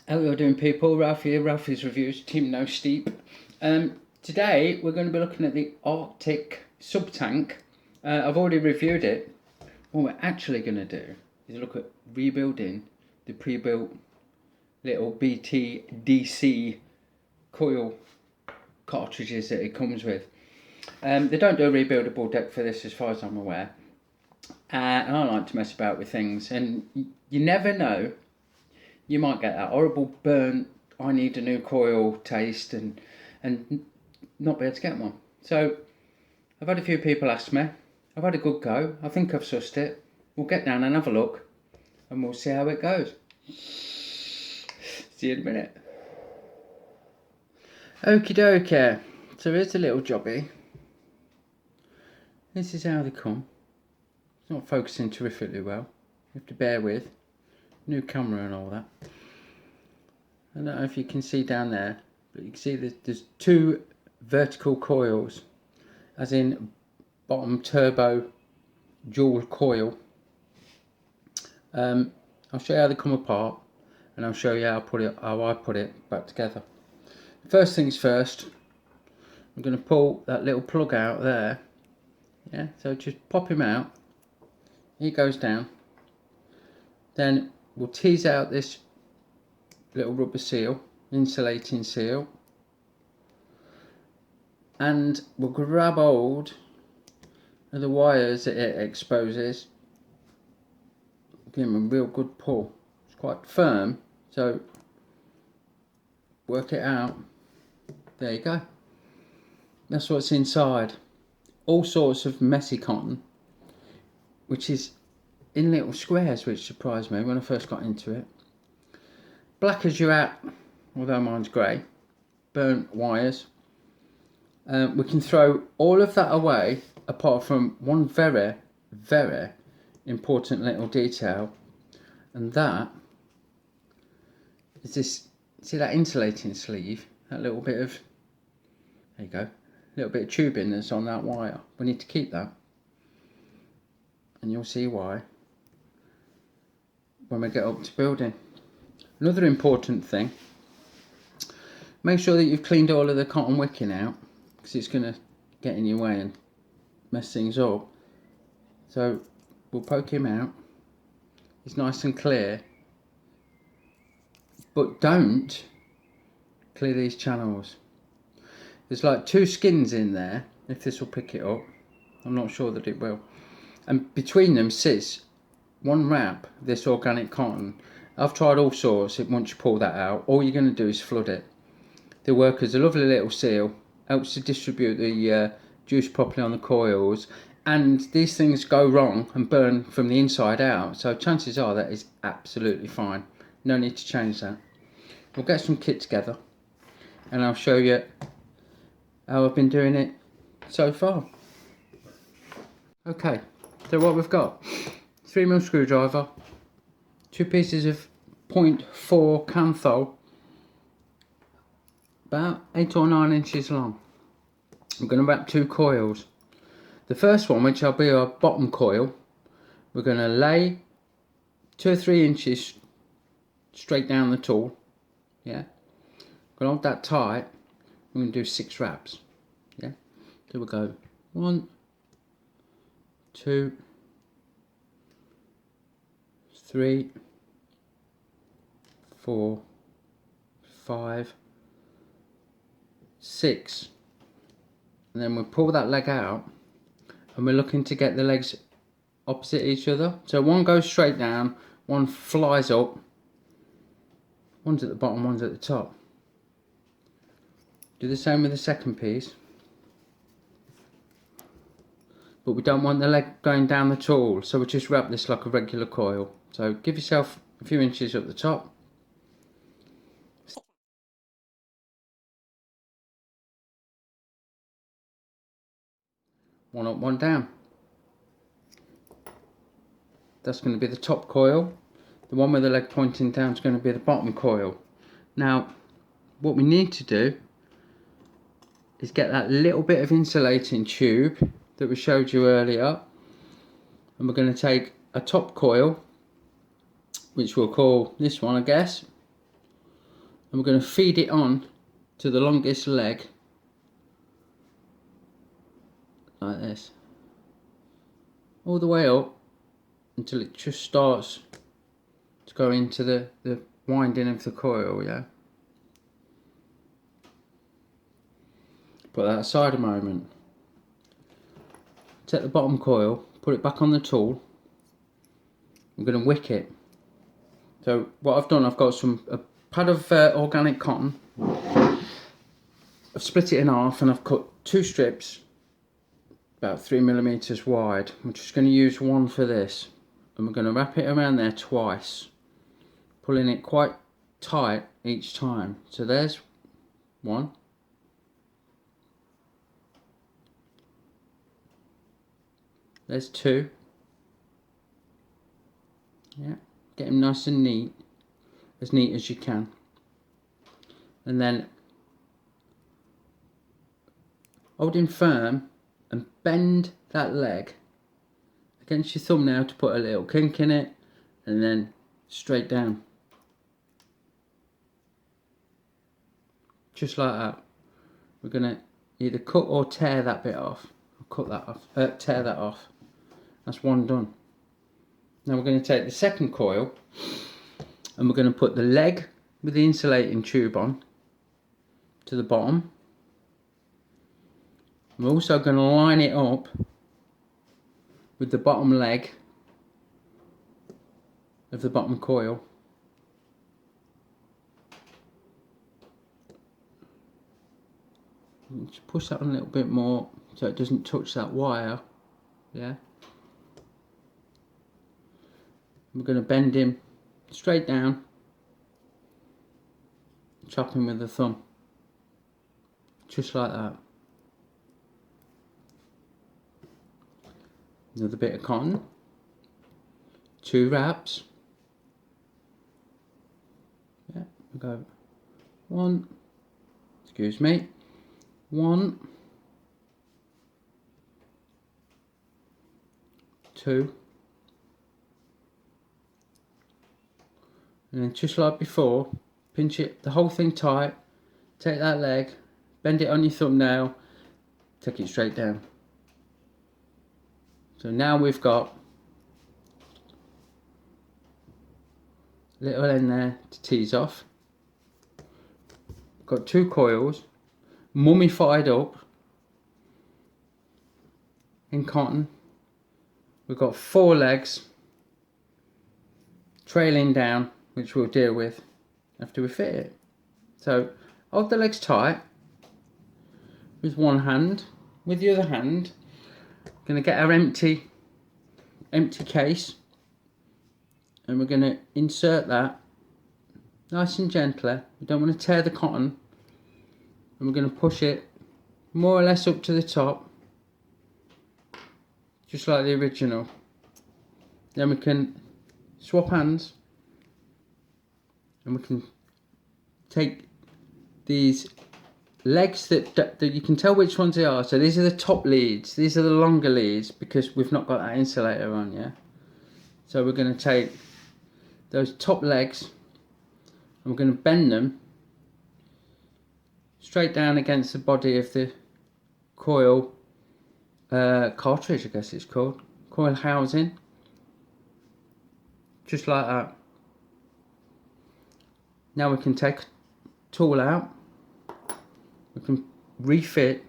How are you doing, people? Ralfy, Ralphy's Reviews, Team No Steep. Today we're going to be looking at the Arctic Subtank. I've already reviewed it. What we're actually going to do is look at rebuilding the pre-built little BTDC coil cartridges that it comes with. They don't do a rebuildable deck for this as far as I'm aware. And I like to mess about with things, and you never know. You might get that horrible burnt, I need a new coil taste and not be able to get one. So I've had a few people ask me. I've had a good go. I think I've sussed it. We'll get down and have a look and we'll see how it goes. See you in a minute. Okie dokie. So here's a little jobby. This is how they come. It's not focusing terrifically well. You have to bear with. New camera and all that. I don't know if you can see down there, but you can see there's two vertical coils, as in bottom turbo dual coil. I'll show you how they come apart, and I'll show you how I put it back together. First things first, I'm going to pull that little plug out there. Yeah, so just pop him out. He goes down. Then we'll tease out this little rubber seal, insulating seal, and we'll grab hold of the wires that it exposes. Give them a real good pull. It's quite firm, so work it out. There you go. That's what's inside. All sorts of messy cotton, which is in little squares, which surprised me when I first got into it. Black as you're at, although mine's grey. Burnt wires. We can throw all of that away, apart from one very, very important little detail, and that is this. See that insulating sleeve? That little bit of, there you go, little bit of tubing that's on that wire. We need to keep that, and you'll see why when we get up to building. Another important thing, make sure that you've cleaned all of the cotton wicking out, because it's going to get in your way and mess things up. So we'll poke him out. It's nice and clear, but don't clear these channels. There's like two skins in there, if this will pick it up. I'm not sure that it will. And between them sits one wrap of this organic cotton. I've tried all sorts. Once you pull that out, all you're going to do is flood it. They work as a lovely little seal, helps to distribute the juice properly on the coils, and these things go wrong and burn from the inside out, so chances are that is absolutely fine. No need to change that. We'll get some kit together and I'll show you how I've been doing it so far. Okay, so what we've got, 3mm screwdriver, 2 pieces of 0.4 kanthal, about 8 or 9 inches long. I'm going to wrap 2 coils. The first one, which will be our bottom coil, we're going to lay 2 or 3 inches straight down the tool. Yeah, going to hold that tight. We're going to do 6 wraps. Yeah, so we'll go 1, 2, 3, 4, 5, 6, and then we'll pull that leg out, and we're looking to get the legs opposite each other. So one goes straight down, one flies up, one's at the bottom, one's at the top. Do the same with the second piece, but we don't want the leg going down the tool, so we'll just wrap this like a regular coil. So give yourself a few inches up the top. One up, one down. That's going to be the top coil. The one with the leg pointing down is going to be the bottom coil. Now, what we need to do is get that little bit of insulating tube that we showed you earlier, and we're going to take a top coil, which we'll call this one, I guess, and we're going to feed it on to the longest leg like this, all the way up until it just starts to go into the winding of the coil. Yeah, put that aside a moment. Take the bottom coil, put it back on the tool. I'm going to wick it. So what I've done, I've got a pad of organic cotton. I've split it in half and I've cut 2 strips about 3mm wide. I'm just going to use one for this, and we're going to wrap it around there twice, pulling it quite tight each time. So there's one, there's 2. Yeah, get them nice and neat as you can, and then hold him firm and bend that leg against your thumbnail to put a little kink in it, and then straight down, just like that. We're gonna either cut or tear that bit off. Cut that off, tear that off. That's one done. Now we're going to take the second coil and we're going to put the leg with the insulating tube on to the bottom. We're also going to line it up with the bottom leg of the bottom coil. Just push that on a little bit more so it doesn't touch that wire. Yeah. We're going to bend him straight down, chop him with the thumb, just like that. Another bit of cotton, 2 wraps. Yeah, we go 1, excuse me, 1, 2. And then just like before, pinch it, the whole thing tight, take that leg, bend it on your thumbnail, take it straight down. So now we've got a little end there to tease off. We've got 2 coils, mummified up in cotton. We've got 4 legs trailing down, which we'll deal with after we fit it. So hold the legs tight with one hand. With the other hand, going to get our empty case, and we're going to insert that nice and gently. We don't want to tear the cotton, and we're going to push it more or less up to the top, just like the original. Then we can swap hands, and we can take these legs that you can tell which ones they are. So these are the top leads, these are the longer leads, because we've not got that insulator on. Yeah, so we're going to take those top legs and we're going to bend them straight down against the body of the coil cartridge, I guess it's called, coil housing, just like that. Now we can take tool out, we can refit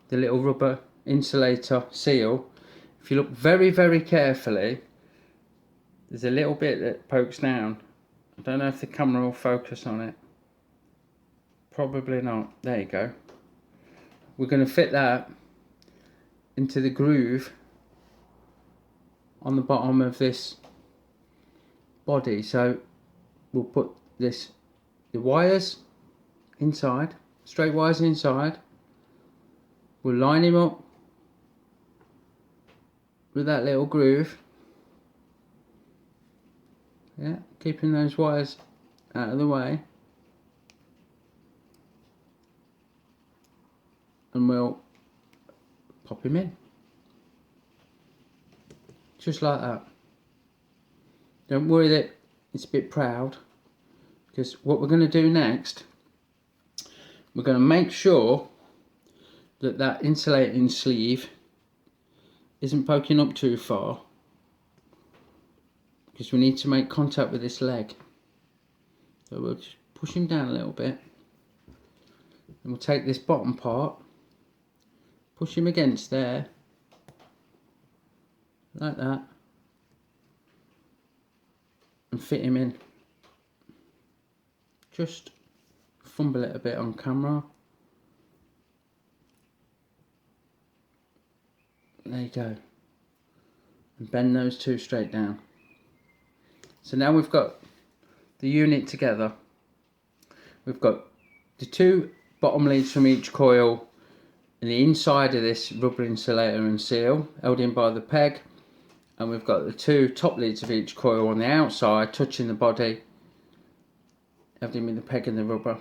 the little rubber insulator seal. If you look very, very carefully, there's a little bit that pokes down. I don't know if the camera will focus on it. Probably not. There you go. We're going to fit that into the groove on the bottom of this body. So we'll put the wires inside, straight wires inside. We'll line him up with that little groove. Yeah, keeping those wires out of the way. And we'll pop him in. Just like that. Don't worry that it's a bit proud. Because what we're going to do next, we're going to make sure that that insulating sleeve isn't poking up too far, because we need to make contact with this leg. So we'll just push him down a little bit, and we'll take this bottom part, push him against there, like that, and fit him in. Just fumble it a bit on camera. There you go. And bend those two straight down. So now we've got the unit together. We've got the two bottom leads from each coil in the inside of this rubber insulator and seal, held in by the peg. And we've got the two top leads of each coil on the outside, touching the body, held in with the peg and the rubber.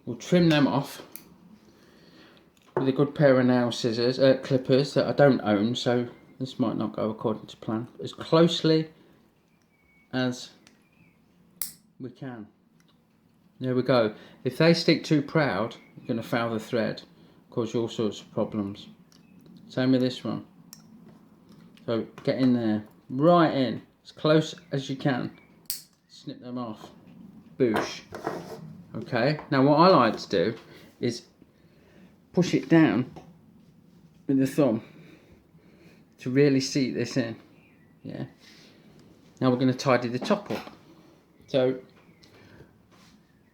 We'll trim them off with a good pair of nail scissors, clippers that I don't own, so this might not go according to plan, as closely as we can. There we go. If they stick too proud, you're going to foul the thread, cause you all sorts of problems. Same with this one. So get in there, right in, as close as you can. Snip them off. Boosh. Okay, now what I like to do is push it down with the thumb to really seat this in. Yeah. Now we're going to tidy the top up. So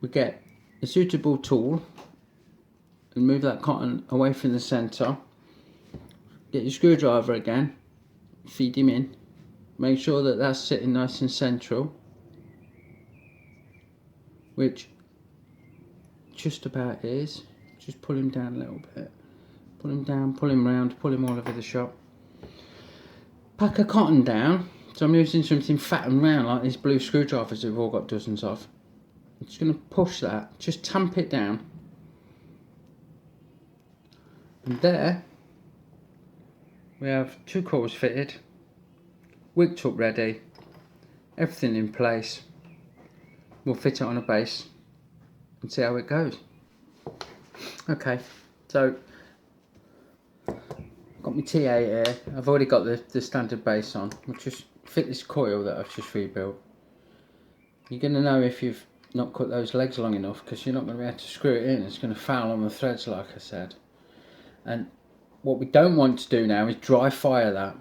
we get a suitable tool and move that cotton away from the centre. Get your screwdriver again, feed him in. Make sure that that's sitting nice and central, which just about is. Just pull him down a little bit. Pull him down, pull him round, pull him all over the shop. Pack a cotton down. So I'm using something fat and round like these blue screwdrivers that we've all got dozens of. I'm just going to push that, just tamp it down. And there we have two coils fitted, wigged up ready, everything in place. We'll fit it on a base and see how it goes. Okay, so I've got my T8 here. I've already got the standard base on. We'll just fit this coil that I've just rebuilt. You're going to know if you've not cut those legs long enough, because you're not going to be able to screw it in. It's going to foul on the threads, like I said. And what we don't want to do now is dry fire that.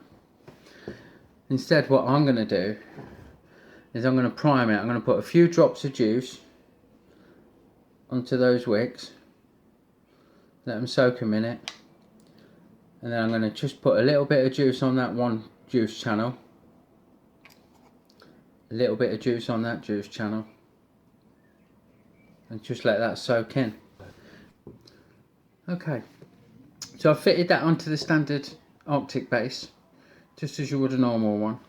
Instead, what I'm going to do is I'm going to prime it. I'm going to put a few drops of juice onto those wicks, let them soak a minute, and then I'm going to just put a little bit of juice on that one juice channel, a little bit of juice on that juice channel, and just let that soak in. Okay, so I've fitted that onto the standard Arctic base, just as you would a normal one.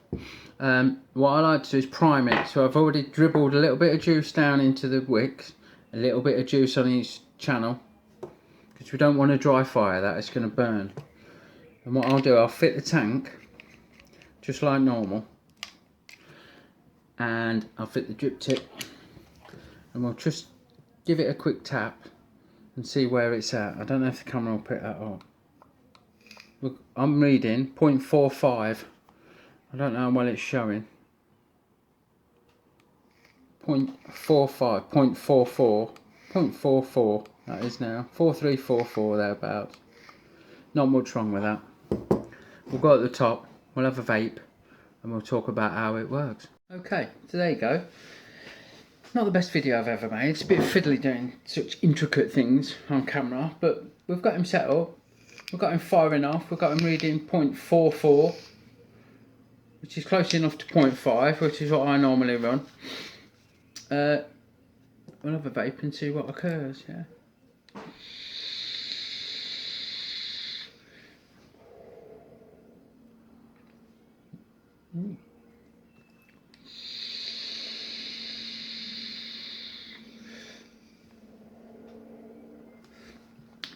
What I like to do is prime it. So I've already dribbled a little bit of juice down into the wicks, a little bit of juice on each channel, because we don't want to dry fire that, it's going to burn. And what I'll do, I'll fit the tank just like normal, and I'll fit the drip tip, and we'll just give it a quick tap and see where it's at. I don't know if the camera will pick that up. Look, I'm reading 0.45. I don't know how well it's showing. 0.45, 0.44, 0.44, that is now. 4344 thereabouts. Not much wrong with that. We'll go at the top, we'll have a vape, and we'll talk about how it works. Okay, so there you go. Not the best video I've ever made. It's a bit fiddly doing such intricate things on camera, but we've got him set up. We've got him firing off. We've got him reading 0.44, which is close enough to 0.5, which is what I normally run. We'll have a vape and see what occurs, yeah.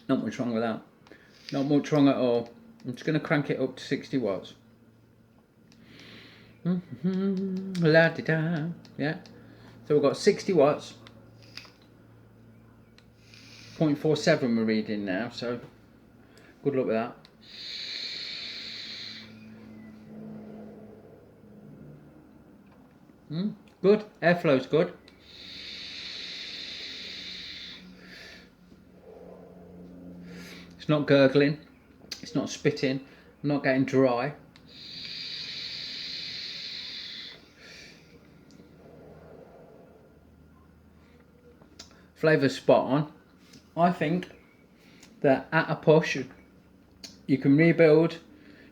Not much wrong with that. Not much wrong at all. I'm just going to crank it up to 60 watts. La-di-da, yeah. So we've got 60 watts, 0.47 we're reading now, so good luck with that. Good, airflow's good. It's not gurgling, it's not spitting, I'm not getting dry. Flavour's spot on. I think that at a push you can rebuild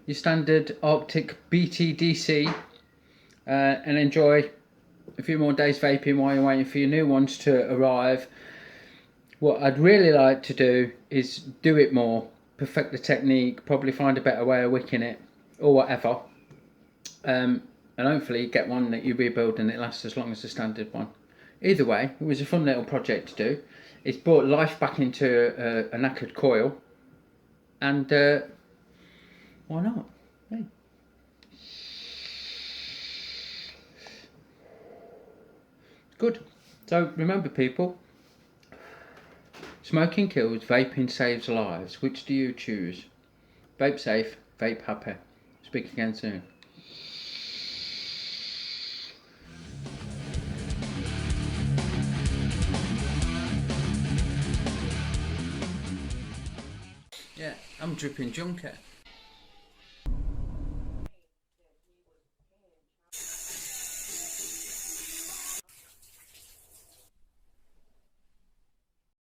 your standard Arctic BTDC and enjoy a few more days vaping while you're waiting for your new ones to arrive. What I'd really like to do is do it more, perfect the technique, probably find a better way of wicking it or whatever, and hopefully get one that you rebuild and it lasts as long as the standard one. Either way, it was a fun little project to do. It's brought life back into a knackered coil, and why not? Hey. Good. So remember, people, smoking kills, vaping saves lives. Which do you choose? Vape safe, vape happy. Speak again soon. Yeah, I'm dripping junket.